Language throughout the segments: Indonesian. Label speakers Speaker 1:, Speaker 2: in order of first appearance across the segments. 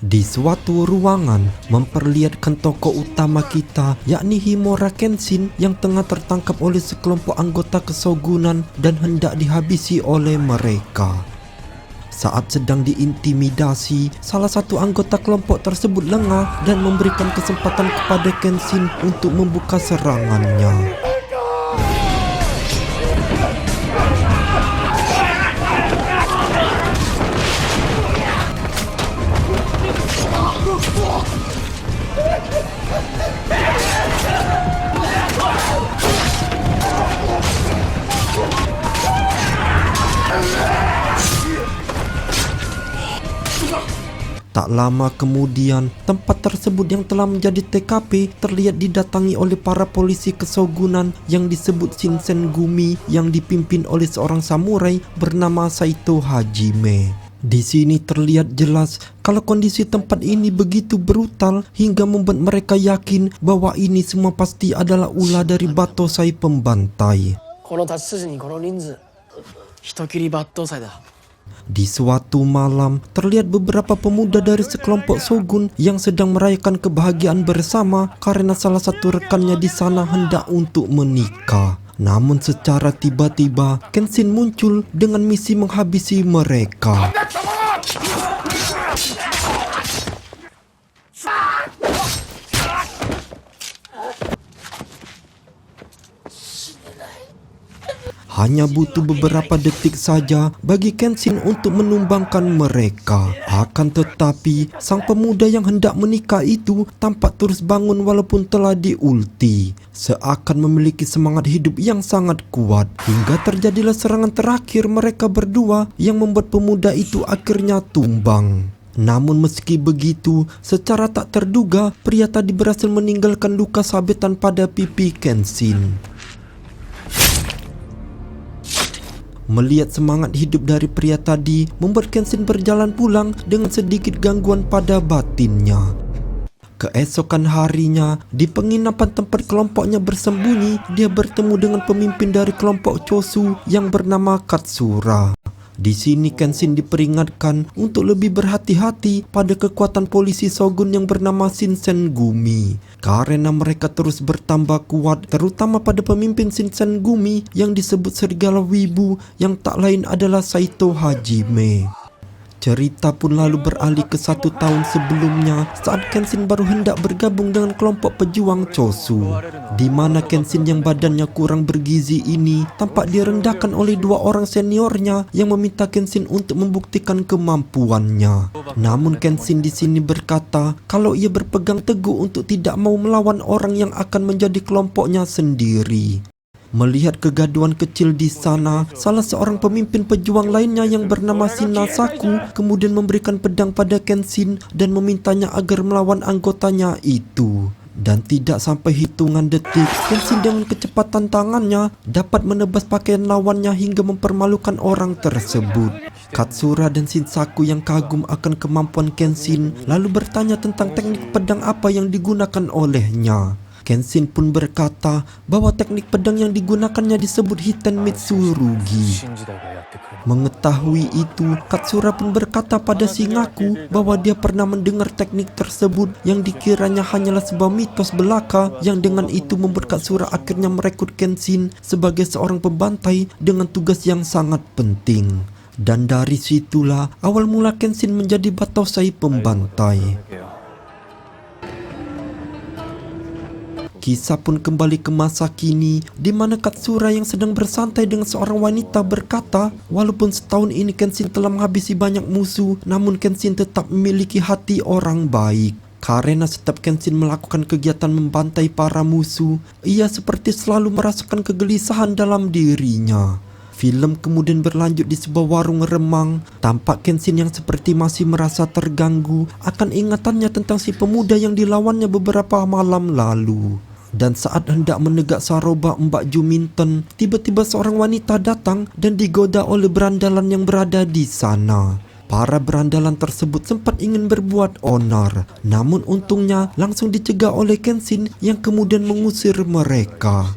Speaker 1: Di suatu ruangan memperlihatkan tokoh utama kita, yakni Himura Kenshin, yang tengah tertangkap oleh sekelompok anggota kesogunan dan hendak dihabisi oleh mereka. Saat sedang diintimidasi, salah satu anggota kelompok tersebut lengah dan memberikan kesempatan kepada Kenshin untuk membuka serangannya. Tak lama kemudian, tempat tersebut yang telah menjadi TKP terlihat didatangi oleh para polisi kesogunan yang disebut Shinsengumi yang dipimpin oleh seorang samurai bernama Saito Hajime. Di sini terlihat jelas kalau kondisi tempat ini begitu brutal hingga membuat mereka yakin bahwa ini semua pasti adalah ulah dari Battosai pembantai. Di suatu malam, terlihat beberapa pemuda dari sekelompok shogun yang sedang merayakan kebahagiaan bersama karena salah satu rekannya di sana hendak untuk menikah. Namun secara tiba-tiba, Kenshin muncul dengan misi menghabisi mereka. Hanya butuh beberapa detik saja bagi Kenshin untuk menumbangkan mereka. Akan tetapi, sang pemuda yang hendak menikah itu tampak terus bangun walaupun telah diulti. Seakan memiliki semangat hidup yang sangat kuat. Hingga terjadilah serangan terakhir mereka berdua yang membuat pemuda itu akhirnya tumbang. Namun meski begitu, secara tak terduga, pria tadi berhasil meninggalkan luka sabetan pada pipi Kenshin. Melihat semangat hidup dari pria tadi membuat Kenshin berjalan pulang dengan sedikit gangguan pada batinnya. Keesokan harinya, di penginapan tempat kelompoknya bersembunyi, dia bertemu dengan pemimpin dari kelompok Chosu yang bernama Katsura. Di sini Kenshin diperingatkan untuk lebih berhati-hati pada kekuatan polisi shogun yang bernama Shinsengumi karena mereka terus bertambah kuat, terutama pada pemimpin Shinsengumi yang disebut serigala wibu yang tak lain adalah Saito Hajime. Cerita pun lalu beralih ke 1 tahun sebelumnya saat Kenshin baru hendak bergabung dengan kelompok pejuang Chosu, di mana Kenshin yang badannya kurang bergizi ini tampak direndahkan oleh 2 orang seniornya yang meminta Kenshin untuk membuktikan kemampuannya. Namun Kenshin di sini berkata kalau ia berpegang teguh untuk tidak mau melawan orang yang akan menjadi kelompoknya sendiri. Melihat kegaduhan kecil di sana, salah seorang pemimpin pejuang lainnya yang bernama Shinasaku kemudian memberikan pedang pada Kenshin dan memintanya agar melawan anggotanya itu. Dan tidak sampai hitungan detik, Kenshin dengan kecepatan tangannya dapat menebas pakaian lawannya hingga mempermalukan orang tersebut. Katsura dan Shinsaku yang kagum akan kemampuan Kenshin lalu bertanya tentang teknik pedang apa yang digunakan olehnya. Kenshin pun berkata bahwa teknik pedang yang digunakannya disebut Hiten Mitsurugi. Mengetahui itu, Katsura pun berkata pada Shingaku bahwa dia pernah mendengar teknik tersebut yang dikiranya hanyalah sebuah mitos belaka, yang dengan itu membuat Katsura akhirnya merekrut Kenshin sebagai seorang pembantai dengan tugas yang sangat penting. Dan dari situlah awal mula Kenshin menjadi Battosai pembantai. Kisah pun kembali ke masa kini, di mana Katsura yang sedang bersantai dengan seorang wanita berkata, walaupun setahun ini Kenshin telah menghabisi banyak musuh, namun Kenshin tetap memiliki hati orang baik. Karena setiap Kenshin melakukan kegiatan membantai para musuh, ia seperti selalu merasakan kegelisahan dalam dirinya. Film kemudian berlanjut di sebuah warung remang. Tampak Kenshin yang seperti masih merasa terganggu akan ingatannya tentang si pemuda yang dilawannya beberapa malam lalu. Dan saat hendak menegak saroba Mbak Juminten, tiba-tiba seorang wanita datang dan digoda oleh berandalan yang berada di sana. Para berandalan tersebut sempat ingin berbuat onar, namun untungnya langsung dicegah oleh Kenshin yang kemudian mengusir mereka.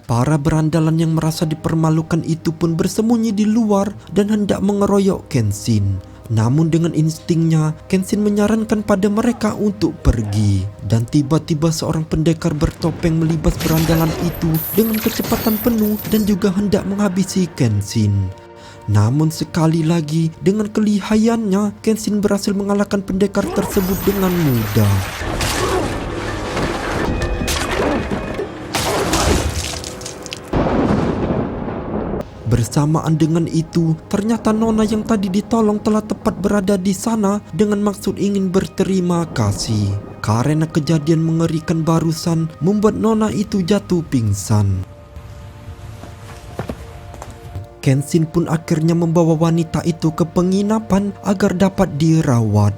Speaker 1: Para berandalan yang merasa dipermalukan itu pun bersembunyi di luar dan hendak mengeroyok Kenshin. Namun dengan instingnya, Kenshin menyarankan pada mereka untuk pergi. Dan tiba-tiba seorang pendekar bertopeng melibas berandalan itu dengan kecepatan penuh dan juga hendak menghabisi Kenshin. Namun sekali lagi, dengan kelihayannya, Kenshin berhasil mengalahkan pendekar tersebut dengan mudah. Bersamaan dengan itu, ternyata Nona yang tadi ditolong telah tepat berada di sana dengan maksud ingin berterima kasih. Karena kejadian mengerikan barusan membuat Nona itu jatuh pingsan. Kenshin pun akhirnya membawa wanita itu ke penginapan agar dapat dirawat.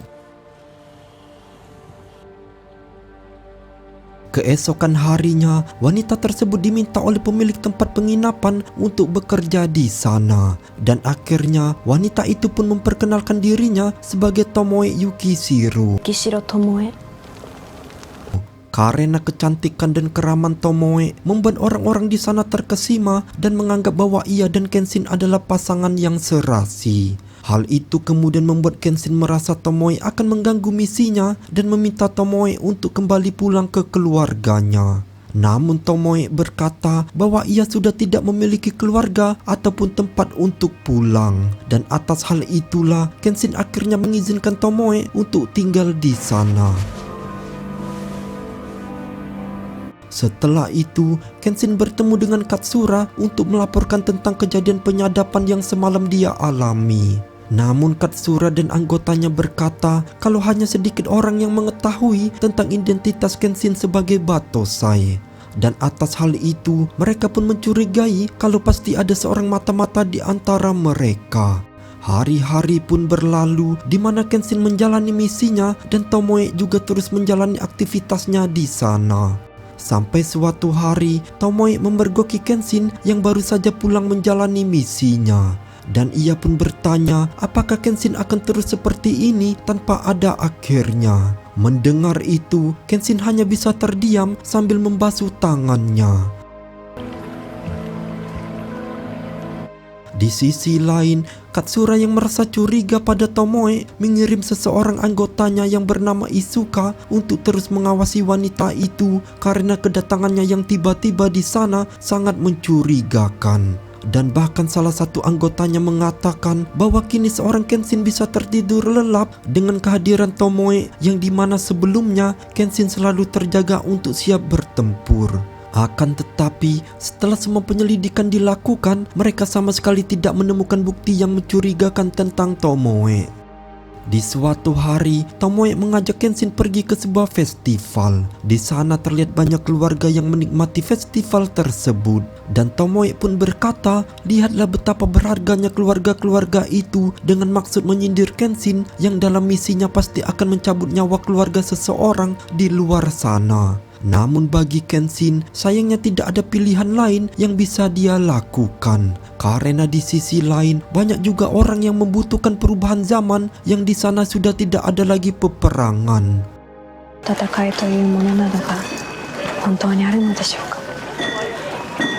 Speaker 1: Keesokan harinya, wanita tersebut diminta oleh pemilik tempat penginapan untuk bekerja di sana. Dan akhirnya, wanita itu pun memperkenalkan dirinya sebagai Tomoe Yukishiro.
Speaker 2: Yukishiro Tomoe.
Speaker 1: Karena kecantikan dan keraman Tomoe membuat orang-orang di sana terkesima dan menganggap bahwa ia dan Kenshin adalah pasangan yang serasi. Hal itu kemudian membuat Kenshin merasa Tomoe akan mengganggu misinya dan meminta Tomoe untuk kembali pulang ke keluarganya. Namun Tomoe berkata bahwa ia sudah tidak memiliki keluarga ataupun tempat untuk pulang. Dan atas hal itulah Kenshin akhirnya mengizinkan Tomoe untuk tinggal di sana. Setelah itu, Kenshin bertemu dengan Katsura untuk melaporkan tentang kejadian penyadapan yang semalam dia alami. Namun Katsura dan anggotanya berkata kalau hanya sedikit orang yang mengetahui tentang identitas Kenshin sebagai Battosai. Dan atas hal itu, mereka pun mencurigai kalau pasti ada seorang mata-mata di antara mereka. Hari-hari pun berlalu di mana Kenshin menjalani misinya dan Tomoe juga terus menjalani aktivitasnya di sana. Sampai suatu hari, Tomoe memergoki Kenshin yang baru saja pulang menjalani misinya. Dan ia pun bertanya apakah Kenshin akan terus seperti ini tanpa ada akhirnya. Mendengar itu, Kenshin hanya bisa terdiam sambil membasuh tangannya. Di sisi lain, Katsura yang merasa curiga pada Tomoe mengirim seseorang anggotanya yang bernama Isuka untuk terus mengawasi wanita itu karena kedatangannya yang tiba-tiba di sana sangat mencurigakan. Dan bahkan salah satu anggotanya mengatakan bahwa kini seorang Kenshin bisa tertidur lelap dengan kehadiran Tomoe yang dimana sebelumnya Kenshin selalu terjaga untuk siap bertempur. Akan tetapi setelah semua penyelidikan dilakukan, mereka sama sekali tidak menemukan bukti yang mencurigakan tentang Tomoe. Di suatu hari, Tomoe mengajak Kenshin pergi ke sebuah festival. Di sana terlihat banyak keluarga yang menikmati festival tersebut. Dan Tomoe pun berkata, lihatlah betapa berharganya keluarga-keluarga itu dengan maksud menyindir Kenshin yang dalam misinya pasti akan mencabut nyawa keluarga seseorang di luar sana. Namun bagi Kenshin, sayangnya tidak ada pilihan lain yang bisa dia lakukan. Karena di sisi lain, banyak juga orang yang membutuhkan perubahan zaman yang di sana sudah tidak ada lagi peperangan.
Speaker 2: 戦いというものなどが本当にあるのでしょうか。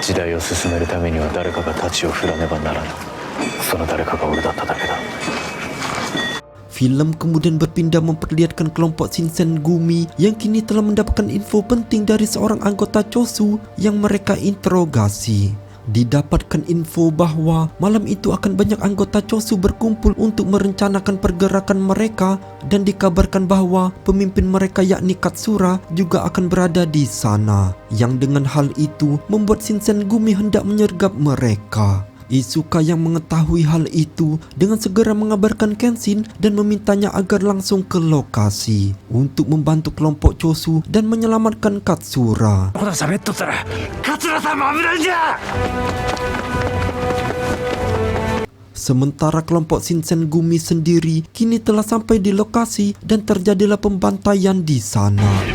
Speaker 3: 時代を進めるためには誰かが太刀を振らねばならぬ。その誰かが俺だっただけだ。
Speaker 1: Film kemudian berpindah memperlihatkan kelompok Shinsengumi yang kini telah mendapatkan info penting dari seorang anggota Chosu yang mereka interogasi. Didapatkan info bahwa malam itu akan banyak anggota Chosu berkumpul untuk merencanakan pergerakan mereka dan dikabarkan bahwa pemimpin mereka yakni Katsura juga akan berada di sana. Yang dengan hal itu membuat Shinsengumi hendak menyergap mereka. Isuka yang mengetahui hal itu dengan segera mengabarkan Kenshin dan memintanya agar langsung ke lokasi untuk membantu kelompok Chosu dan menyelamatkan Katsura. Sementara kelompok Shinsengumi sendiri kini telah sampai di lokasi dan terjadilah pembantaian di sana.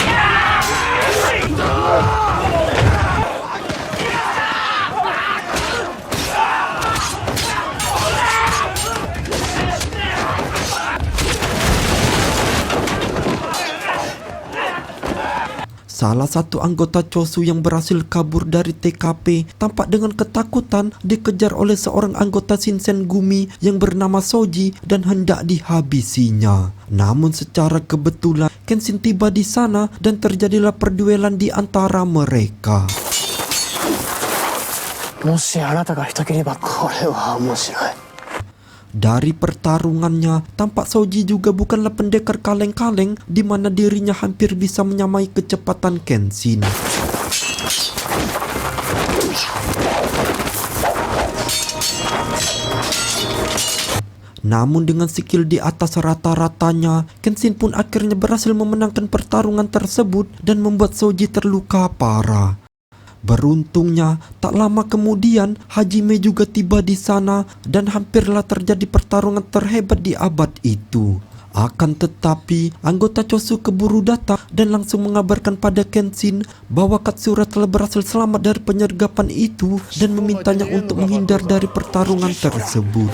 Speaker 1: Salah satu anggota Chosu yang berhasil kabur dari TKP tampak dengan ketakutan dikejar oleh seorang anggota Shinsengumi yang bernama Soji dan hendak dihabisinya. Namun secara kebetulan Kenshin tiba di sana dan terjadilah perduelan di antara mereka.
Speaker 4: もしあなたが人斬りばこれは面白い。
Speaker 1: Dari pertarungannya, tampak Soji juga bukanlah pendekar kaleng-kaleng di mana dirinya hampir bisa menyamai kecepatan Kenshin. Namun dengan skill di atas rata-ratanya, Kenshin pun akhirnya berhasil memenangkan pertarungan tersebut dan membuat Soji terluka parah. Beruntungnya, tak lama kemudian Hajime juga tiba di sana dan hampirlah terjadi pertarungan terhebat di abad itu. Akan tetapi, anggota Chosu keburu datang dan langsung mengabarkan pada Kenshin bahwa Katsura telah berhasil selamat dari penyergapan itu dan memintanya untuk menghindar dari pertarungan tersebut.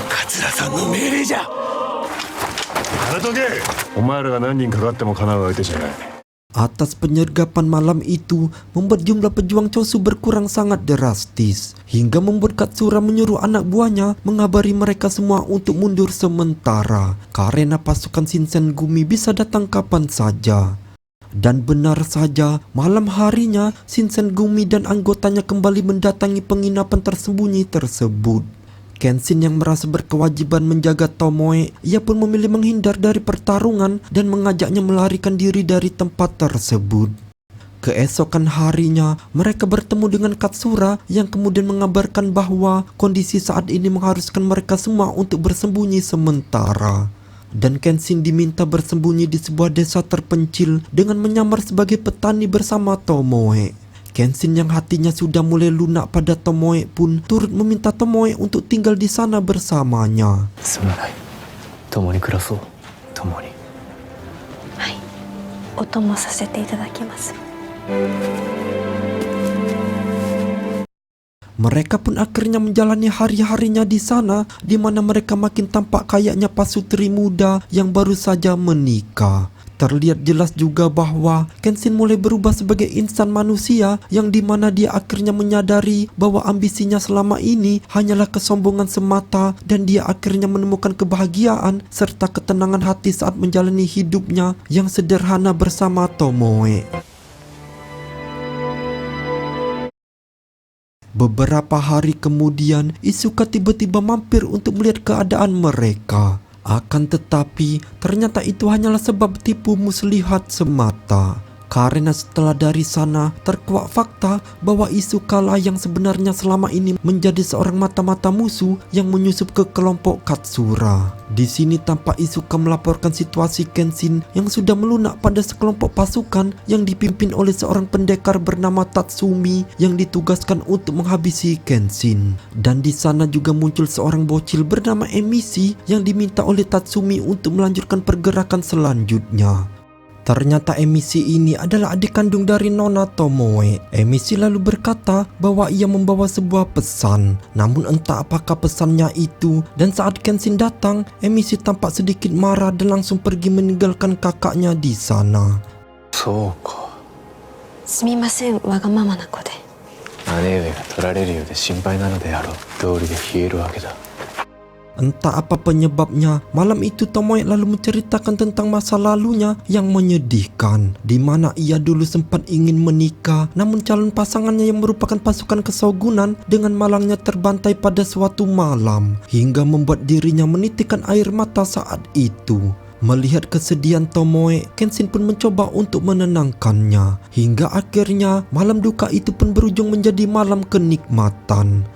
Speaker 5: お前らが何人かかってもかなう相手じゃない。
Speaker 1: Atas penyergapan malam itu membuat jumlah pejuang Chosu berkurang sangat drastis, hingga membuat Katsura menyuruh anak buahnya mengabari mereka semua untuk mundur sementara karena pasukan Shinsengumi bisa datang kapan saja. Dan benar saja, malam harinya Shinsengumi dan anggotanya kembali mendatangi penginapan tersembunyi tersebut. Kenshin yang merasa berkewajiban menjaga Tomoe, ia pun memilih menghindar dari pertarungan dan mengajaknya melarikan diri dari tempat tersebut. Keesokan harinya, mereka bertemu dengan Katsura yang kemudian mengabarkan bahwa kondisi saat ini mengharuskan mereka semua untuk bersembunyi sementara. Dan Kenshin diminta bersembunyi di sebuah desa terpencil dengan menyamar sebagai petani bersama Tomoe. Kenshin yang hatinya sudah mulai lunak pada Tomoe pun turut meminta Tomoe untuk tinggal di sana bersamanya.
Speaker 3: すまない。共に暮らそう。共に。
Speaker 2: はい、お供させていただきます。
Speaker 1: Mereka pun akhirnya menjalani hari-harinya di sana, di mana mereka makin tampak kayaknya pasutri muda yang baru saja menikah. Terlihat jelas juga bahwa Kenshin mulai berubah sebagai insan manusia yang dimana dia akhirnya menyadari bahwa ambisinya selama ini hanyalah kesombongan semata dan dia akhirnya menemukan kebahagiaan serta ketenangan hati saat menjalani hidupnya yang sederhana bersama Tomoe. Beberapa hari kemudian, Isuka tiba-tiba mampir untuk melihat keadaan mereka. Akan tetapi, ternyata itu hanyalah sebab tipu muslihat semata. Karena setelah dari sana terkuak fakta bahwa Isuka lah yang sebenarnya selama ini menjadi seorang mata-mata musuh yang menyusup ke kelompok Katsura. Di sini tampak Isuka melaporkan situasi Kenshin yang sudah melunak pada sekelompok pasukan yang dipimpin oleh seorang pendekar bernama Tatsumi yang ditugaskan untuk menghabisi Kenshin. Dan di sana juga muncul seorang bocil bernama Emishi yang diminta oleh Tatsumi untuk melanjutkan pergerakan selanjutnya. Ternyata Emishi ini adalah adik kandung dari Nona Tomoe. Emishi lalu berkata bahwa ia membawa sebuah pesan. Namun entah apakah pesannya itu. Dan saat Kenshin datang, Emishi tampak sedikit marah dan langsung pergi meninggalkan kakaknya di sana.
Speaker 3: そうか。
Speaker 2: すみません、わがままな子で。
Speaker 3: 姉上が取られるようで心配なのであろう。道理で消えるわけだ。
Speaker 1: Entah apa penyebabnya, malam itu Tomoe lalu menceritakan tentang masa lalunya yang menyedihkan, di mana ia dulu sempat ingin menikah, namun calon pasangannya yang merupakan pasukan kesogunan dengan malangnya terbantai pada suatu malam, hingga membuat dirinya menitikkan air mata saat itu. Melihat kesedihan Tomoe, Kenshin pun mencoba untuk menenangkannya, hingga akhirnya malam duka itu pun berujung menjadi malam kenikmatan.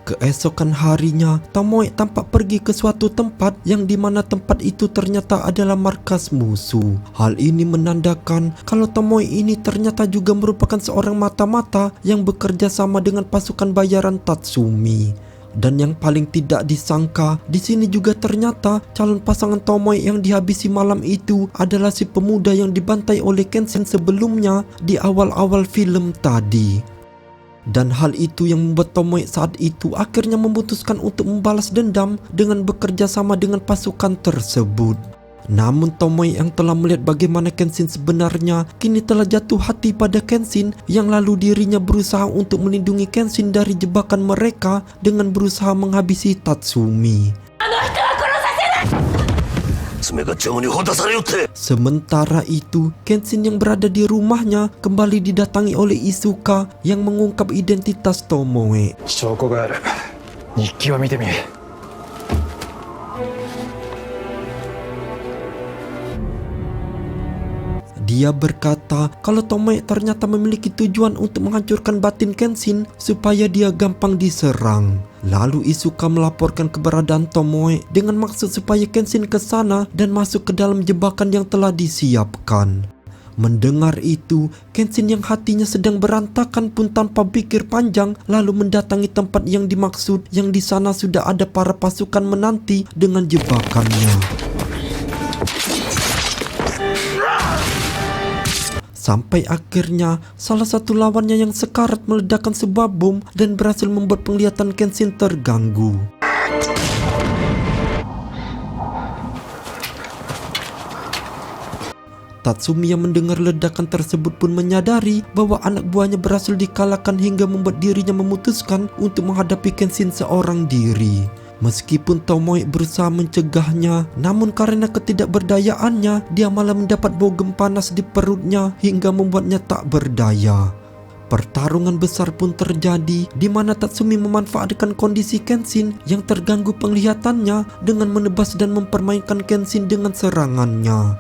Speaker 1: Keesokan harinya, Tomoe tampak pergi ke suatu tempat yang dimana tempat itu ternyata adalah markas musuh. Hal ini menandakan kalau Tomoe ini ternyata juga merupakan seorang mata-mata yang bekerja sama dengan pasukan bayaran Tatsumi. Dan yang paling tidak disangka, di sini juga ternyata calon pasangan Tomoe yang dihabisi malam itu adalah si pemuda yang dibantai oleh Kenshin sebelumnya di awal-awal film tadi. Dan hal itu yang membuat Tomoe saat itu akhirnya memutuskan untuk membalas dendam dengan bekerja sama dengan pasukan tersebut. Namun Tomoe yang telah melihat bagaimana Kenshin sebenarnya kini telah jatuh hati pada Kenshin, yang lalu dirinya berusaha untuk melindungi Kenshin dari jebakan mereka dengan berusaha menghabisi Tatsumi. Sementara itu, Kenshin yang berada di rumahnya kembali didatangi oleh Isuka yang mengungkap identitas Tomoe.
Speaker 5: 証拠がある。日記を見てみ。
Speaker 1: Dia berkata kalau Tomoe ternyata memiliki tujuan untuk menghancurkan batin Kenshin supaya dia gampang diserang. Lalu Isuka melaporkan keberadaan Tomoe dengan maksud supaya Kenshin ke sana dan masuk ke dalam jebakan yang telah disiapkan. Mendengar itu, Kenshin yang hatinya sedang berantakan pun tanpa pikir panjang lalu mendatangi tempat yang dimaksud, yang di sana sudah ada para pasukan menanti dengan jebakannya. Sampai akhirnya salah satu lawannya yang sekarat meledakkan sebuah bom dan berhasil membuat penglihatan Kenshin terganggu. Tatsumi yang mendengar ledakan tersebut pun menyadari bahwa anak buahnya berhasil dikalahkan hingga membuat dirinya memutuskan untuk menghadapi Kenshin seorang diri. Meskipun Tomoe berusaha mencegahnya, namun karena ketidakberdayaannya, dia malah mendapat bogem panas di perutnya hingga membuatnya tak berdaya. Pertarungan besar pun terjadi di mana Tatsumi memanfaatkan kondisi Kenshin yang terganggu penglihatannya dengan menebas dan mempermainkan Kenshin dengan serangannya.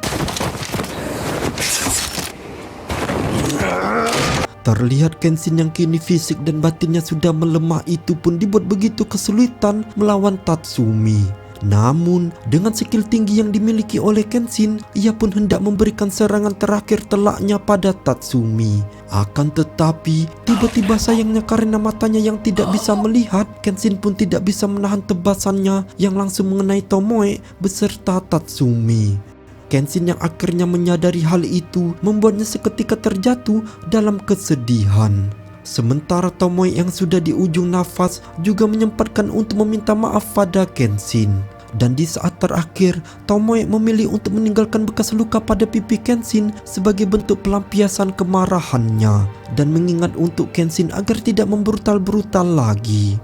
Speaker 1: Terlihat Kenshin yang kini fisik dan batinnya sudah melemah itu pun dibuat begitu kesulitan melawan Tatsumi. Namun dengan skill tinggi yang dimiliki oleh Kenshin, ia pun hendak memberikan serangan terakhir telaknya pada Tatsumi. Akan tetapi tiba-tiba sayangnya karena matanya yang tidak bisa melihat, Kenshin pun tidak bisa menahan tebasannya yang langsung mengenai Tomoe beserta Tatsumi. Kenshin yang akhirnya menyadari hal itu membuatnya seketika terjatuh dalam kesedihan. Sementara Tomoe yang sudah di ujung nafas juga menyempatkan untuk meminta maaf pada Kenshin. Dan di saat terakhir, Tomoe memilih untuk meninggalkan bekas luka pada pipi Kenshin sebagai bentuk pelampiasan kemarahannya dan mengingat untuk Kenshin agar tidak membrutal-brutal lagi.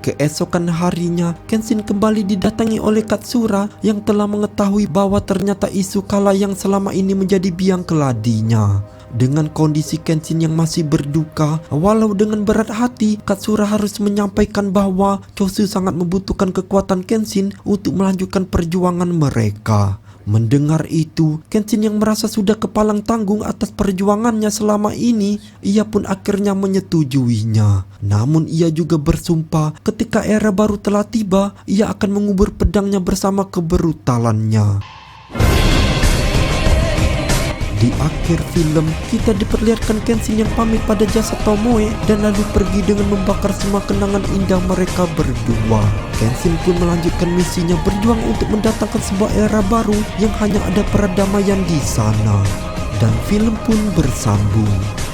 Speaker 1: Keesokan harinya, Kenshin kembali didatangi oleh Katsura yang telah mengetahui bahwa ternyata Isuka yang selama ini menjadi biang keladinya. Dengan kondisi Kenshin yang masih berduka, walau dengan berat hati, Katsura harus menyampaikan bahwa Chosu sangat membutuhkan kekuatan Kenshin untuk melanjutkan perjuangan mereka. Mendengar itu, Kenshin yang merasa sudah kepalang tanggung atas perjuangannya selama ini, ia pun akhirnya menyetujuinya. Namun ia juga bersumpah ketika era baru telah tiba, ia akan mengubur pedangnya bersama kebrutalannya. Di akhir film, kita diperlihatkan Kenshin yang pamit pada jasa Tomoe dan lalu pergi dengan membakar semua kenangan indah mereka berdua. Kenshin pun melanjutkan misinya berjuang untuk mendatangkan sebuah era baru yang hanya ada perdamaian di sana. Dan film pun bersambung.